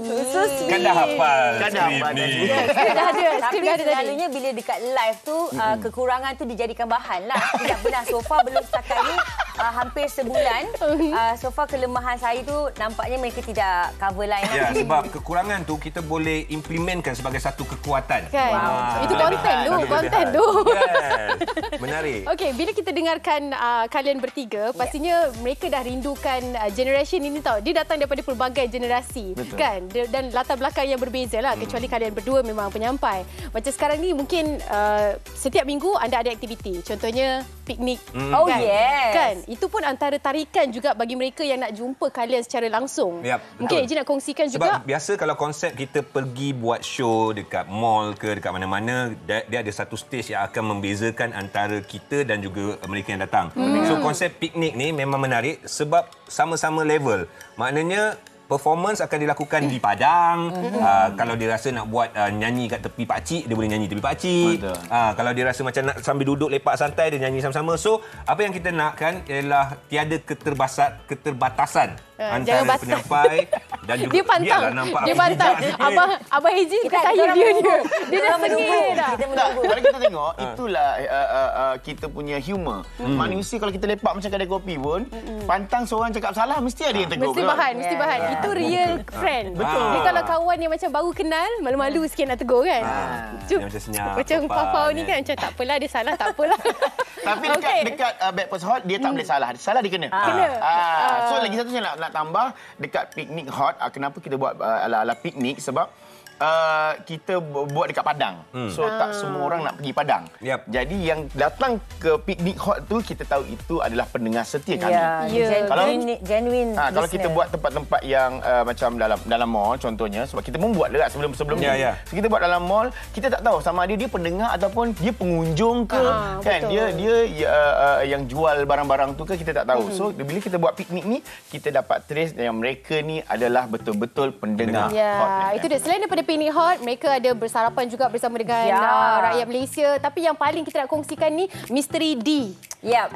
So sweet. Kan dah hafal. Dah ada. Tapi selalunya bila dekat live tu kekurangan tu dijadikan bahan lah. Tidak pernah so far belum setakat ni hampir sebulan. So far kelemahan saya tu nampaknya mereka tidak cover line. Ya, sebab kekurangan tu kita boleh implementkan sebagai satu kekuatan. Kan? Itu konten tu. Yes. Menarik. Okey, bila kita dengarkan kalian bertiga, pastinya mereka dah rindukan generation ini tau. Dia datang daripada pelbagai generasi. Betul. Kan? Dan latar belakang yang berbeza lah. Kecuali kalian berdua memang penyampai. Macam sekarang ni mungkin setiap minggu anda ada aktiviti. Contohnya piknik. Oh kan? yes. Kan? Itu pun antara tarikan juga bagi mereka yang nak jumpa kalian secara langsung. Yep, mungkin Eji nak kongsikan juga. Sebab biasa kalau konsep kita pergi buat show dekat mall ke dekat mana-mana, dia ada satu stage yang akan membezakan antara kita dan juga mereka yang datang. So konsep piknik ni memang menarik sebab sama-sama level. Maknanya performance akan dilakukan di padang. Kalau dia rasa nak buat nyanyi kat tepi pakcik, dia boleh nyanyi tepi pakcik. Kalau dia rasa macam nak sambil duduk lepak santai, dia nyanyi sama-sama. So, apa yang kita nakkan ialah tiada keterbatasan antara penyampai dan juga dia pantang. Dia pantang. Abang Eji kaya dia. Dia dah sengih dah. Kalau kita tengok, itulah kita punya humor. Manusia kalau kita lepak macam kedai kopi pun, pantang seorang cakap salah, mesti ada yang tegur. Mesti bahan. Itu real friend. Betul. Dia kalau kawan yang macam baru kenal, malu-malu sikit nak tegur kan. Macam senyap. Macam Fafau ni kan, macam tak apalah, dia salah, tak apalah. Tapi dekat Backpast Hot, dia tak boleh salah. Salah dia kena. So lagi satu saya nak tambah, dekat piknik hot, kenapa kita buat ala-ala piknik, sebab kita buat dekat padang. So tak semua orang nak pergi padang. Jadi yang datang ke piknik hot tu, kita tahu itu adalah pendengar setia kami. Kalau genuine kalau kita buat tempat-tempat yang macam dalam mall contohnya, sebab kita pun buat dekat sebelum ni. So kita buat dalam mall, kita tak tahu sama ada dia pendengar ataupun dia pengunjung ke, kan? Dia yang jual barang-barang tu ke, kita tak tahu. So bila kita buat piknik ni, kita dapat dapat trace yang mereka ni adalah betul-betul pendengar Hot FM. Itu dia. Selain daripada Piknik Hot, mereka ada bersarapan juga bersama dengan rakyat Malaysia. Tapi yang paling kita nak kongsikan ni Misteri D. Yap.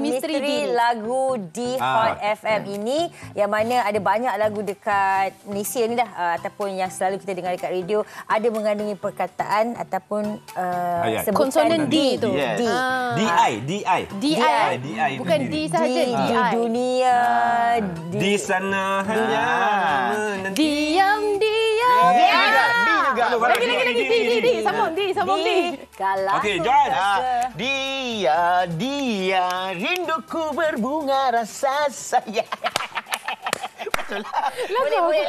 Misteri D. Lagu di Hot FM ini yang mana ada banyak lagu dekat Malaysia ni dah ataupun yang selalu kita dengar dekat radio ada mengandungi perkataan ataupun sebutan konsonan D tu. D. DI. Bukan D sahaja. Di dunia. Di sana hanya diam. Lagi. D. Sambung D. Kalau okey, John. Dia rinduku berbunga rasa sayang. Boleh tu. Boleh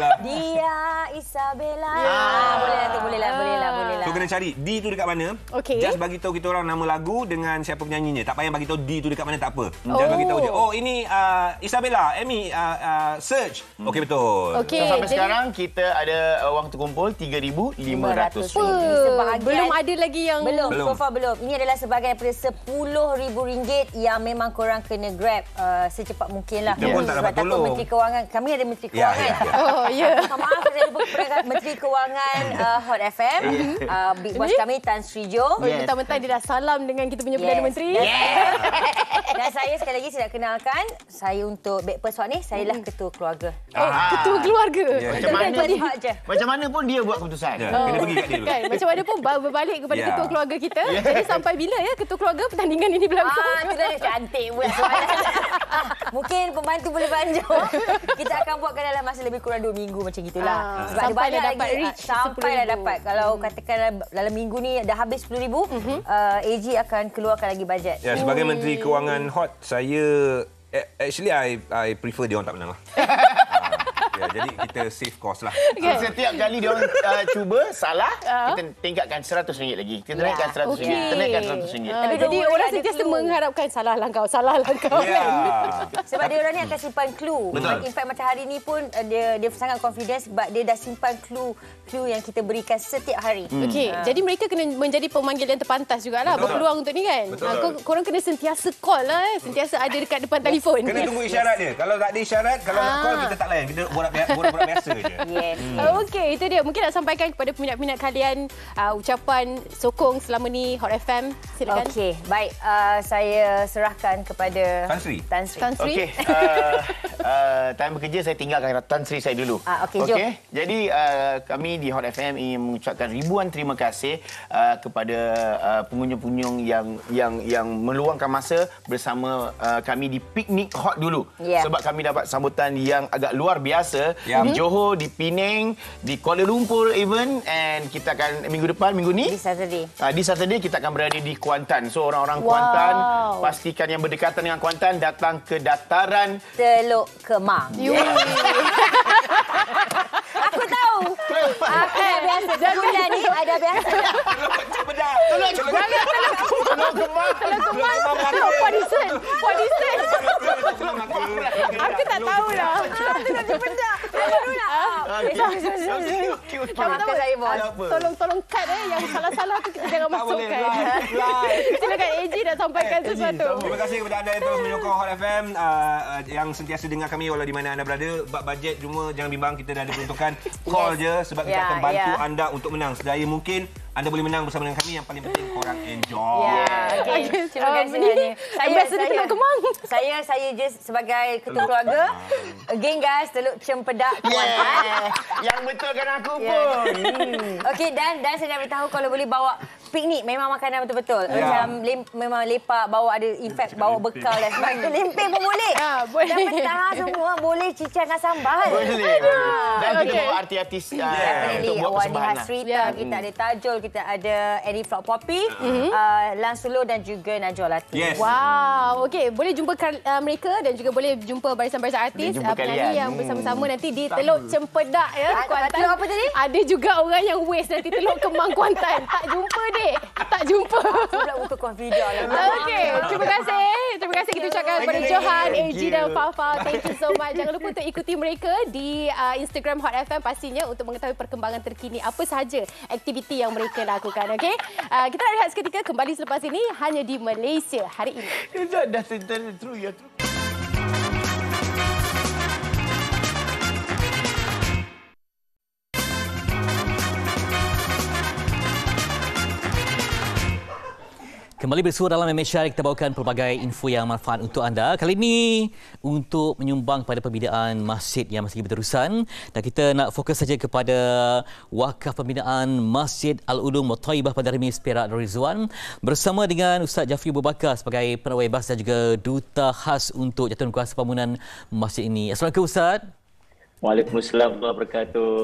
lah. Dia Isabella. Boleh lah. So kena cari D tu dekat mana. Okey. Just bagi tahu kita orang nama lagu dengan siapa penyanyinya. Tak payah bagi tahu D tu dekat mana, tak apa. Just bagi tahu je. Oh, ini Isabella, Amy, search. Okey, betul. Okey. So, sampai sekarang kita ada wang terkumpul RM3,500. Belum ada lagi yang belum. So far belum. Ini adalah sebahagian daripada RM10,000 yang memang korang kena grab secepat mungkin lah. Dia pun tak dapat tolong. Menteri Kewangan. Kami ada Menteri Kewangan. Oh, ya. Maaf, saya lupa kepada Menteri Kewangan Hot FM. Big Boss kami, Tan Sri Jo. Mentang-mentang dia dah salam dengan kita punya Perdana Menteri. Dan saya sekali lagi saya nak kenalkan, saya untuk Backpast Hot ni, saya lah ketua keluarga. Ketua keluarga. Macam mana pun dia buat keputusan. Kena pergi kat dia dulu. Kan, macam mana pun berbalik kepada ketua keluarga kita. Jadi sampai bila ya ketua keluarga pertandingan ini berlangsung? Itu dah cantik pula soalan. Mungkin pembantu boleh bantu. Kita akan buatkan dalam masa lebih kurang 2 minggu macam gitulah. Sebab ada banyak lagi sampai dah dapat. Kalau katakan dalam minggu ni dah habis 10,000, AG akan keluarkan lagi bajet. Ya, sebagai Menteri Kewangan Hot, saya actually I prefer dia orang tak menang lah. Ya, jadi kita save cost lah. Setiap kali dia orang cuba salah, kita tingkatkan RM100 lagi. Kita naikkan RM100. Kita naikkan RM100. Jadi orang sentiasa mengharapkan salah langkah. Sebab dia orang ni akan simpan clue. In fact macam hari ni pun dia sangat confident sebab dia dah simpan clue yang kita berikan setiap hari. Okey, jadi mereka kena menjadi pemanggil yang terpantas jugalah berpeluang untuk ni kan. Korang kena sentiasa call lah, sentiasa ada dekat depan telefon. Kena tunggu isyarat dia. Kalau tak ada isyarat, kalau nak call kita tak layan. Kita borak-borak biasa je. Okey, itu dia. Mungkin nak sampaikan kepada peminat-peminat kalian ucapan sokong selama ni Hot FM. Silakan. Okey, baik. Saya serahkan kepada Tan Sri. Okey. Time bekerja saya tinggalkan Tan Sri saya dulu. Okey, jom. Jadi kami di Hot FM ingin mengucapkan ribuan terima kasih kepada pengunjung-pengunjung yang meluangkan masa bersama kami di Piknik Hot dulu. Sebab kami dapat sambutan yang agak luar biasa di Johor, di Penang, di Kuala Lumpur even, and kita akan minggu ni di Saturday kita akan berada di Kuantan. So orang-orang Kuantan, pastikan yang berdekatan dengan Kuantan datang ke dataran Teluk Kemang. Aku tahu. Biasa bulan ni ada biasa. Teluk Kemang. Podisen. Aku tak tahulah. Tolong cut yang salah-salah tu kita jangan masukkan. Silakan AG nak sampaikan sesuatu. Terima kasih kepada anda yang terus menyokong Hot FM, yang sentiasa dengar kami walau di mana anda berada. Bab bajet cuma jangan bimbang, kita dah ada peruntukan. Call je sebab kita akan bantu anda untuk menang sedaya mungkin. Anda boleh menang bersama dengan kami. Yang paling penting korang enjoy. Terima kasih. Saya je sebagai ketua keluarga. Again guys, Teluk Cempedak Kuantan. Yang betulkan aku pun. Okey, dan saya nak beritahu kalau boleh bawa piknik, memang makanan betul-betul. Macam memang lepak, bawa ada bawa bekal dan sebagainya. Lempeng pun boleh. Dan petang semua boleh cicah dengan sambal. Boleh. Dan kita bawa artis-artis untuk buat persembahan. Kita ada Tajul, kita ada Eddie Flock Poppy, Lan Sulu dan juga Najwa Latif. Wow. Okey, boleh jumpa mereka dan juga boleh jumpa barisan-barisan artis penyanyi yang bersama-sama nanti di Teluk Cempedak Kuantan. Teluk apa tadi? Ada juga orang yang waste nanti Teluk Kemang Kuantan. Tak jumpa dek. Tak jumpa. Pula untuk confident lah. Okey, terima kasih. Terima kasih kita ucapkan kepada Johan, AG dan Fafa. Thank you so much. Jangan lupa untuk ikuti mereka di Instagram Hot FM pastinya untuk mengetahui perkembangan terkini apa sahaja aktiviti yang mereka lakukan. Okey. Kita nak rehat seketika, kembali selepas ini hanya di Malaysia hari ini. Dah terus ya. Kembali bersua dalam Media, kita bawakan pelbagai info yang manfaat untuk anda. Kali ini untuk menyumbang pada pembinaan masjid yang masih berterusan, dan kita nak fokus saja kepada wakaf pembinaan Masjid Al-Ulum wa Thaibah pada Remis Perak Darul Rizwan bersama dengan Ustaz Jafri Abu Bakar sebagai penawai bas dan juga duta khas untuk jatuhan kuasa pembangunan masjid ini. Assalamualaikum Ustaz. Waalaikumsalam warahmatullahi wabarakatuh.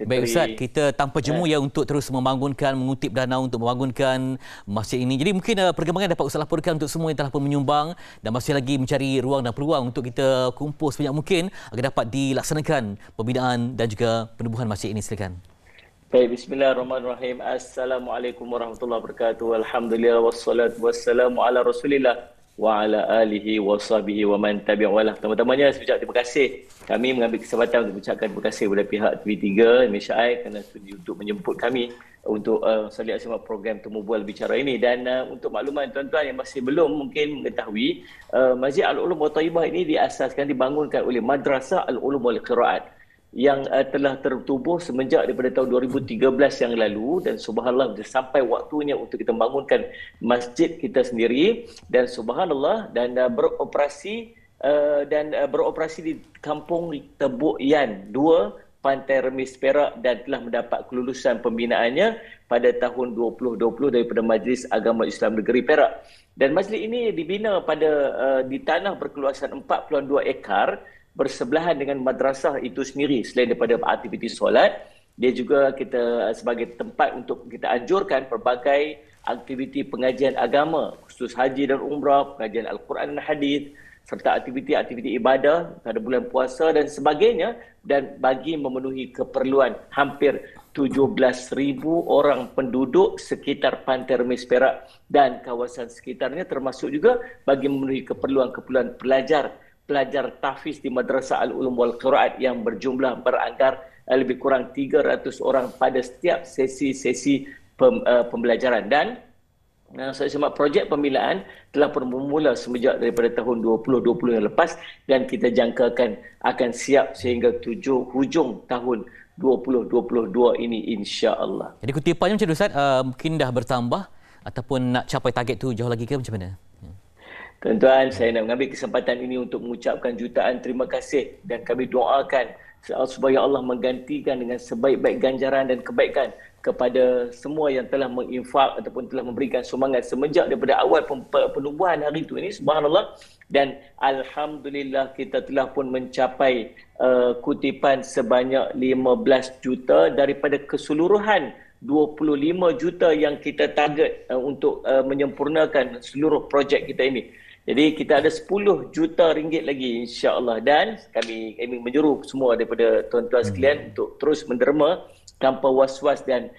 Baik Ustaz, kita tanpa jemu ya untuk terus membangunkan, mengutip dana untuk membangunkan masjid ini. Jadi mungkin perkembangan dapat Ustaz laporkan untuk semua yang telah pun menyumbang dan masih lagi mencari ruang dan peluang untuk kita kumpul sebanyak mungkin agar dapat dilaksanakan pembinaan dan juga penubuhan masjid ini. Silakan. Baik, bismillahirrahmanirrahim. Assalamualaikum warahmatullahi wabarakatuh. Alhamdulillah wassalatu wassalamu ala Rasulillah wa ala alihi wa sahbihi wa man tabi'alah. Pertama-tamanya saya ucap terima kasih. Kami mengambil kesempatan untuk mengucapkan terima kasih kepada pihak TV3 Malaysia Eye kerana sudi untuk menjemput kami untuk salihat simak program Temu Bual Bicara ini. Dan untuk makluman tuan-tuan yang masih belum mungkin mengetahui, Masjid Al-Ulum wa Thaibah ini diasaskan, dibangunkan oleh Madrasah Al-Ulum wal Qiraat yang telah tertubuh semenjak daripada tahun 2013 yang lalu, dan subhanallah sampai waktunya untuk kita bangunkan masjid kita sendiri, dan subhanallah dan beroperasi di Kampung Tebuk Yan 2 Pantai Remis Perak, dan telah mendapat kelulusan pembinaannya pada tahun 2020 daripada Majlis Agama Islam Negeri Perak. Dan majlis ini dibina di tanah berkeluasan 42 ekar bersebelahan dengan madrasah itu sendiri. Selain daripada aktiviti solat, dia juga kita sebagai tempat untuk kita anjurkan pelbagai aktiviti pengajian agama, khusus haji dan umrah, pengajian Al-Quran dan hadis, serta aktiviti-aktiviti ibadah pada bulan puasa dan sebagainya, dan bagi memenuhi keperluan hampir 17,000 orang penduduk sekitar Pantai Remis Perak dan kawasan sekitarnya, termasuk juga bagi memenuhi keperluan-keperluan pelajar tahfiz di Madrasah Al-Ulum wal Qiraat yang berjumlah berangkar lebih kurang 300 orang pada setiap sesi-sesi pembelajaran. Dan saya semak projek pembinaan telah pun bermula semenjak daripada tahun 2020 yang lepas, dan kita jangkakan akan siap sehingga hujung tahun 2022 ini insya-Allah. Jadi kutipannya macam tu Ustaz, mungkin dah bertambah ataupun nak capai target tu jauh lagi ke macam mana? Tuan-tuan, saya nak mengambil kesempatan ini untuk mengucapkan jutaan terima kasih, dan kami doakan supaya Allah menggantikan dengan sebaik-baik ganjaran dan kebaikan kepada semua yang telah menginfak ataupun telah memberikan sumbangan semenjak daripada awal penubuhan hari itu ini, subhanallah. Dan alhamdulillah kita telah pun mencapai kutipan sebanyak 15 juta daripada keseluruhan 25 juta yang kita target untuk menyempurnakan seluruh projek kita ini. Jadi kita ada 10 juta ringgit lagi insya-Allah, dan kami menyeru semua daripada tuan-tuan sekalian untuk terus menderma tanpa was-was, dan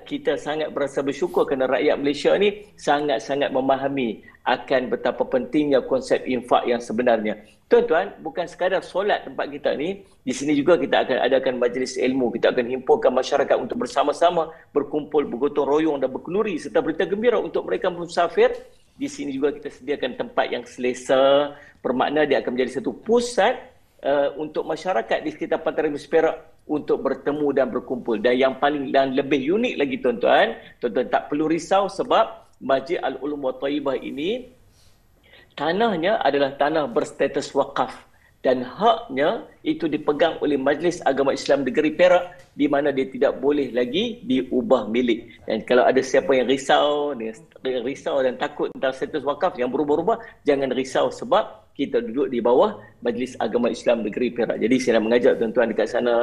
kita sangat berasa bersyukur kerana rakyat Malaysia ni sangat-sangat memahami akan betapa pentingnya konsep infak yang sebenarnya. Tuan-tuan, bukan sekadar solat tempat kita ni, di sini juga kita akan adakan majlis ilmu, kita akan himpunkan masyarakat untuk bersama-sama berkumpul, bergotong royong dan berkeluri serta berita gembira untuk mereka musafir. Di sini juga kita sediakan tempat yang selesa, bermakna dia akan menjadi satu pusat untuk masyarakat di sekitar Pantai Remis Perak untuk bertemu dan berkumpul. Dan yang paling dan lebih unik lagi tuan-tuan tak perlu risau sebab Masjid Al-Ulum wa Thaibah ini tanahnya adalah tanah berstatus wakaf, dan haknya itu dipegang oleh Majlis Agama Islam Negeri Perak, di mana dia tidak boleh lagi diubah milik. Dan kalau ada siapa yang risau dan takut tentang status wakaf yang berubah-ubah, jangan risau sebab kita duduk di bawah Majlis Agama Islam Negeri Perak. Jadi saya nak mengajak tuan-tuan dekat sana,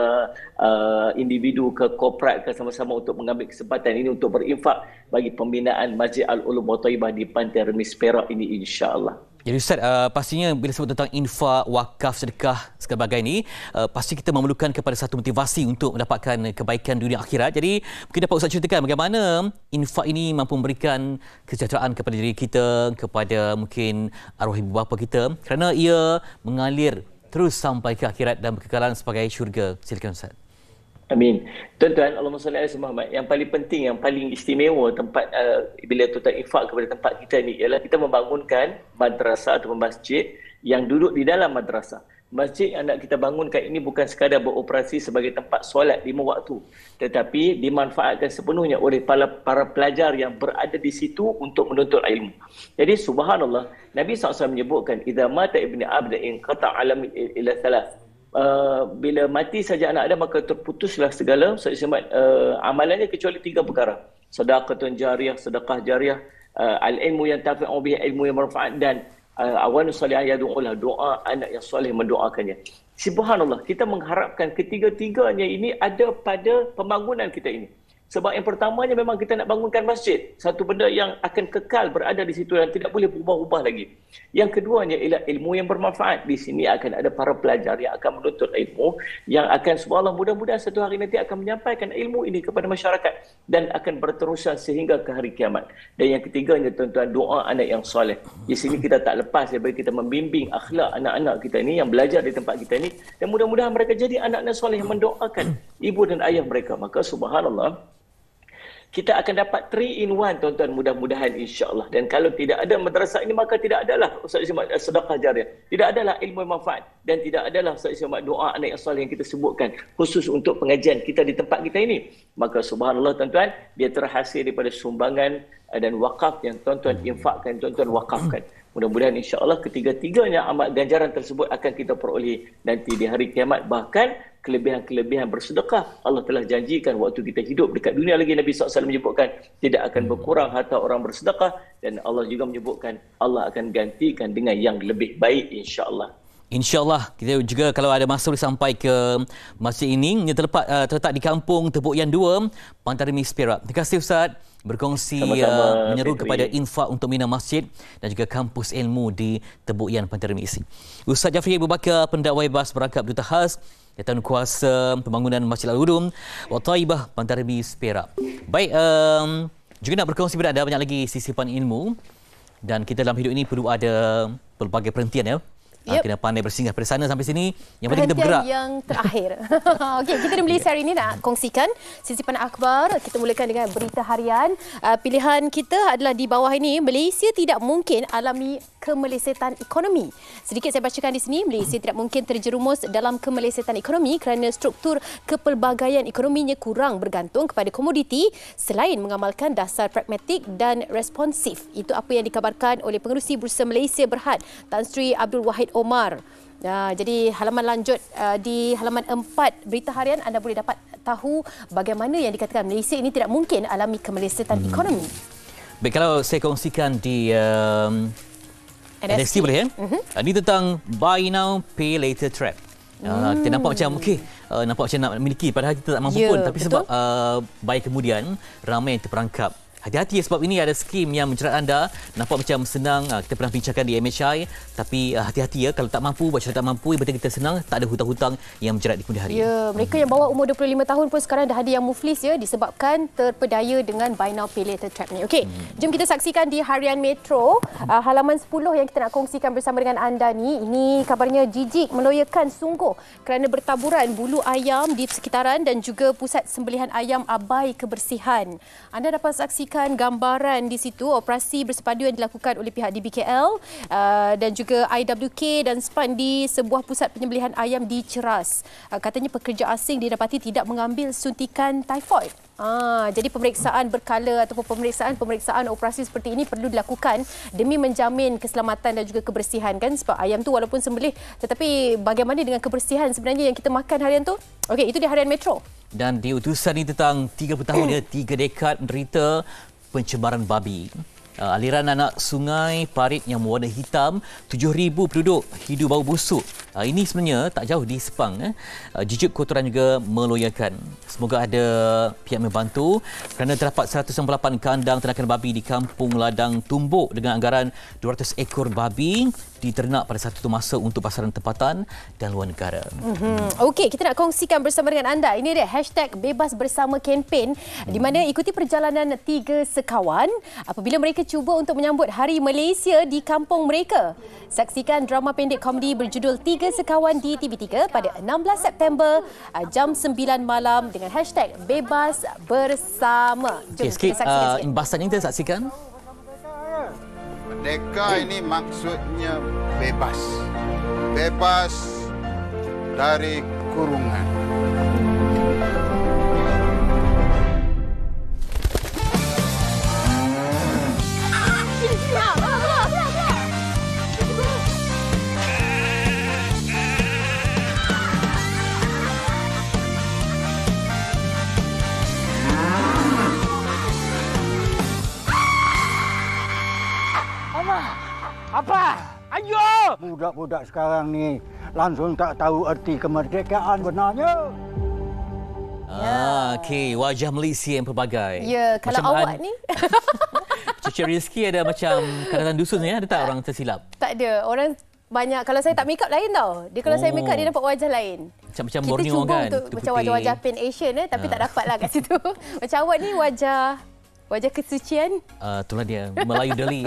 individu ke korporat ke, sama-sama untuk mengambil kesempatan ini untuk berinfak bagi pembinaan Masjid Al-Ulum wa Thaibah di Pantai Remis Perak ini insya-Allah. Jadi Ustaz, pastinya bila sebut tentang infak, wakaf, sedekah sebagai ini, pasti kita memerlukan kepada satu motivasi untuk mendapatkan kebaikan dunia akhirat. Jadi mungkin dapat Ustaz ceritakan bagaimana infak ini mampu memberikan kesejahteraan kepada diri kita, kepada mungkin arwah ibu bapa kita, kerana ia mengalir terus sampai ke akhirat dan berkekalan sebagai syurga. Silakan Ustaz. Amin. Tuan-tuan, Allahumma salli ala Muhammad. Yang paling penting, yang paling istimewa tempat bila tuan-tuan infak kepada tempat kita ni ialah kita membangunkan madrasah atau masjid yang duduk di dalam madrasah. masjid yang nak kita bangunkan ini bukan sekadar beroperasi sebagai tempat solat 5 waktu, tetapi dimanfaatkan sepenuhnya oleh para pelajar yang berada di situ untuk menuntut ilmu. Jadi subhanallah, Nabi SAW menyebutkan idza mata ibnu abdin qata alam ila thalath. Bila mati saja anak Adam maka terputuslah segala amalannya kecuali 3 perkara. Sedekah jariah, sedekah jariah, al-ilmu yang tafi'u bihi, ilmu yang bermanfaat, dan awan salih yad'ulah, doa anak yang soleh mendoakannya. Subhanallah, kita mengharapkan ketiga-tiganya ini ada pada pembangunan kita ini. Sebab yang pertamanya memang kita nak bangunkan masjid, satu benda yang akan kekal berada di situ dan tidak boleh berubah-ubah lagi. Yang keduanya ialah ilmu yang bermanfaat. Di sini akan ada para pelajar yang akan menuntut ilmu, yang akan subhanallah mudah-mudahan satu hari nanti akan menyampaikan ilmu ini kepada masyarakat dan akan berterusan sehingga ke hari kiamat. Dan yang ketiganya tuan-tuan, doa anak yang soleh. Di sini kita tak lepas daripada kita membimbing akhlak anak-anak kita ini yang belajar di tempat kita ini, dan mudah-mudahan mereka jadi anak-anak soleh yang mendoakan ibu dan ayah mereka. Maka subhanallah, kita akan dapat 3 in 1 tuan-tuan, mudah-mudahan insya-Allah. Dan kalau tidak ada madrasah ini maka tidak adalah sedekah jariah, tidak adalah ilmu yang manfaat, dan tidak adalah doa anak yang soleh yang kita sebutkan khusus untuk pengajian kita di tempat kita ini. Maka subhanallah tuan-tuan, dia terhasil daripada sumbangan dan wakaf yang tuan-tuan infakkan, tuan-tuan wakafkan. Mudah-mudahan insya-Allah ketiga-tiganya amal ganjaran tersebut akan kita peroleh nanti di hari kiamat. Bahkan kelebihan-kelebihan bersedekah Allah telah janjikan waktu kita hidup dekat dunia lagi. Nabi SAW menyebutkan tidak akan berkurang harta orang bersedekah, dan Allah juga menyebutkan Allah akan gantikan dengan yang lebih baik insya-Allah. InsyaAllah, kita juga kalau ada masa boleh sampai ke masjid ini yang terletak di Kampung Tebuyan 2, Pantai Remis, Perak. Terima kasih Ustaz berkongsi menyeru kepada infak untuk bina masjid dan juga kampus ilmu di Tebuyan, Pantai Remis. Ustaz Jafri Abu Bakar, pendakwa bebas berangkat Duta Khas Jawatan Kuasa Pembangunan Masjid Al-Udum Wa Taibah, Pantai Remis, Perak. Baik, juga nak berkongsi kepada anda banyak lagi sisipan ilmu, dan kita dalam hidup ini perlu ada pelbagai perhentian ya. Kena pandai bersinggah pada sana sampai sini. Yang penting kita bergerak. Yang terakhir. Okey, kita di Malaysia hari ini nak kongsikan sisipan akhbar. Kita mulakan dengan berita harian. Pilihan kita adalah di bawah ini. Malaysia tidak mungkin alami kemelesetan ekonomi. Sedikit saya bacakan di sini. Malaysia tidak mungkin terjerumus dalam kemelesetan ekonomi kerana struktur kepelbagaian ekonominya kurang bergantung kepada komoditi selain mengamalkan dasar pragmatik dan responsif. Itu apa yang dikabarkan oleh Pengerusi Bursa Malaysia Berhad, Tan Sri Abdul Wahid Omar. Jadi halaman lanjut di halaman 4 berita harian anda boleh dapat tahu bagaimana yang dikatakan Malaysia ini tidak mungkin alami kemelesetan ekonomi. Baik, kalau saya kongsikan di NXT boleh ya? Ini tentang buy now pay later trap. Kita nampak macam nampak macam nak memiliki padahal kita tak mampu pun, tapi betul. Sebab buy kemudian ramai yang terperangkap. Hati-hati sebab ini ada skim yang menjerat anda. Nampak macam senang, kita pernah bincangkan di MHI, tapi hati-hati ya, kalau tak mampu, buat cerita tak mampu, betul kita senang, tak ada hutang-hutang yang menjerat di kemudian hari. Ya, mereka yang bawah umur 25 tahun pun sekarang dah ada yang muflis ya, disebabkan terpedaya dengan buy now pay later trap ni. Okey, jom kita saksikan di harian Metro halaman 10 yang kita nak kongsikan bersama dengan anda ni. Ini kabarnya jijik, meloyakan sungguh kerana bertaburan bulu ayam di sekitaran dan juga pusat sembelihan ayam abai kebersihan. Anda dapat saksikan gambaran di situ operasi bersepadu yang dilakukan oleh pihak DBKL dan juga IWK dan SPAN di sebuah pusat penyembelihan ayam di Ceras. Katanya pekerja asing didapati tidak mengambil suntikan typhoid. Jadi pemeriksaan berkala ataupun pemeriksaan operasi seperti ini perlu dilakukan demi menjamin keselamatan dan juga kebersihan kan, sebab ayam tu walaupun sembelih tetapi bagaimana dengan kebersihan sebenarnya yang kita makan harian tu. Okey, itu di harian Metro. Dan di utusan ini tentang 30 tahun ya, 3 dekad menderita pencemaran babi. Aliran anak sungai parit yang berwarna hitam, 7,000 penduduk hidup bau busuk. Ini sebenarnya tak jauh di Sepang. Jijik kotoran juga meloyakan. Semoga ada pihak membantu kerana terdapat 198 kandang ternakan babi di Kampung Ladang Tumbuk dengan anggaran 200 ekor babi diternak pada satu masa untuk pasaran tempatan dan luar negara. Okey, kita nak kongsikan bersama dengan anda. Ini dia #bebas bersama kempen di mana ikuti perjalanan 3 sekawan apabila mereka cuba untuk menyambut Hari Malaysia di kampung mereka. Saksikan drama pendek komedi berjudul 3 Sekawan di TV3 pada 16 September jam 9 malam dengan #bebas bersama. Jom kita saksikan imbasan yang kita saksikan. Merdeka ini maksudnya bebas. Bebas dari kurungan. Apa? Ayo! Budak-budak sekarang ni langsung tak tahu erti kemerdekaan benarnya. Okey, wajah Malaysia yang pelbagai. Ya, kalau macam awak ni Cici Rizky ada macam kadang-kadang dusun ya, ada tak orang tersilap? tak ada. Orang banyak, kalau saya tak make up lain tau. Dia kalau saya make up dia nampak wajah lain. Macam Kita Borneo cuba kan. untuk macam wajah-wajah Pan Asian tapi tak dapat lah kat situ. Macam awak ni wajah kesucian. Itulah dia, Melayu Deli.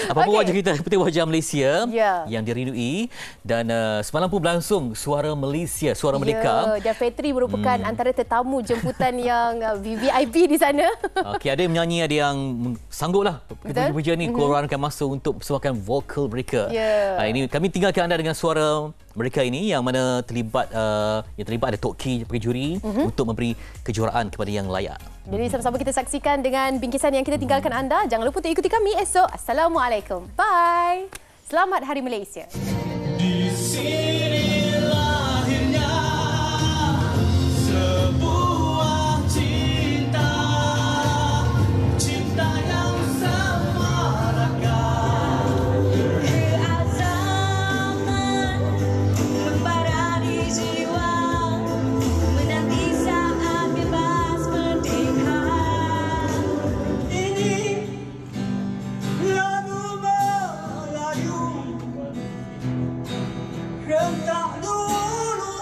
Apa-apa wajah kita seperti wajah Malaysia yang dirindui. Dan semalam pun berlangsung Suara Malaysia, Suara Merdeka. Dan Fetri merupakan antara tetamu jemputan yang VVIP di sana. Okey, ada yang menyanyi, ada yang sangguplah pekerja ni keluarkan masa untuk persembahkan vokal mereka. Ini kami tinggalkan anda dengan suara mereka ini yang mana terlibat ada Tok Ki sebagai juri untuk memberi kejuaraan kepada yang layak. Jadi sama-sama kita saksikan dengan bingkisan yang kita tinggalkan anda. Jangan lupa untuk ikuti kami esok. Assalamualaikum. Bye. Selamat Hari Malaysia. Di sini lahirnya sebuah cinta, cinta yang semarakkan. Keazaman membara di jiwa, menanti saat bebas merdeka. Ini lagu Melayu, rentak dulu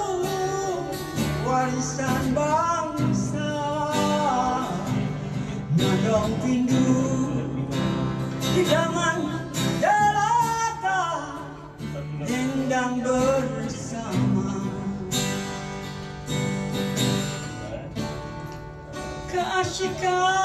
warisan bangsa, nadang pindu hidangan delata, endang bersama. Keasyikan